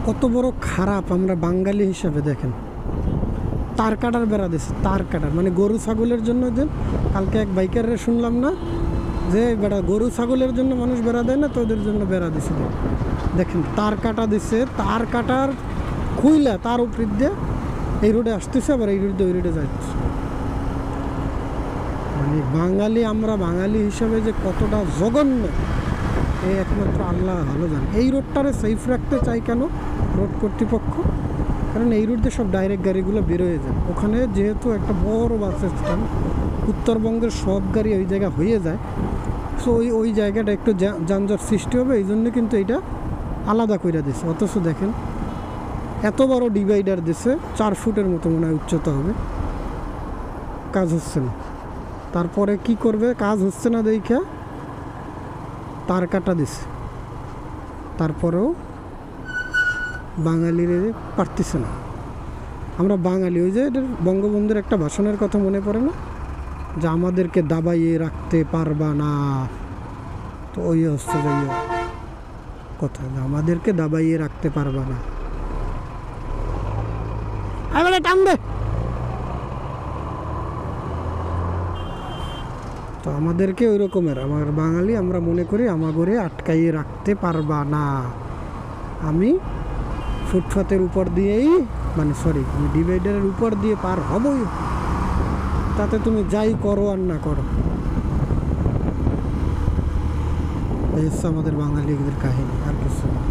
কত বড় খারাপ আমরা বাঙালি হিসাবে। দেখেন, তার কাটার বেড়া দিছে, তার কাটার মানে গরু ছাগলের জন্য। যে কালকে এক বাইকারে শুনলাম না যে বেড়া গরু ছাগলের জন্য মানুষ বেড়া দেয় না, তো ওদের জন্য বেড়া দিছে। দেখেন তার কাটা দিছে, তার কাটার খুইলা তার উপর দিয়ে এই রোডে আসতেছে, আবার এই রোড দিয়ে ওই রোডে যাচ্ছে। মানে বাঙালি, আমরা বাঙালি হিসাবে যে কতটা জঘন্য, এই একমাত্র আল্লাহ ভালো জানে। এই রোডটারে সেফ রাখতে চাই কেন রোড কর্তৃপক্ষ? কারণ এই রোড দিয়ে সব ডাইরেক্ট গাড়িগুলো বেরোয় যায়। ওখানে যেহেতু একটা বড় বাস স্ট্যান্ড, উত্তরবঙ্গের সব গাড়ি ওই জায়গা হয়ে যায়, সো ওই জায়গাটা একটু যানজট সৃষ্টি হবে, এই জন্য কিন্তু এটা আলাদা করে দিছে। অথচ দেখেন এত বড় ডিভাইডার দিছে, 4 ফুটের মতো মনে হয় উচ্চতা হবে, কাজ হচ্ছে না। তারপরে কি করবে? কাজ হচ্ছে না দেখা তার কাটা দিছে, তারপরেও বাঙালির পারতেছে না। আমরা বাঙালি, ওই যে বঙ্গবন্ধুর একটা ভাষণের কথা মনে পড়ে না, যে আমাদেরকে দাবাইয়ে রাখতে পারবা না। তো ওই হচ্ছে যাই কথা, আমাদেরকে দাবাইয়ে রাখতে পারবা না। টানবে তো আমাদেরকে ওই রকমের, আমার বাঙালি আমরা মনে করি আমাগরে আটকাইয়ে রাখতে পারবা না। আমি ফুটপাতের উপর দিয়েই, মানে সরি, আমি ডিভাইডারের উপর দিয়ে পার হবই, তাতে তুমি যাই করো আর না করো। এই হচ্ছে আমাদের বাঙালিদের কাহিনী, আর কিছু না।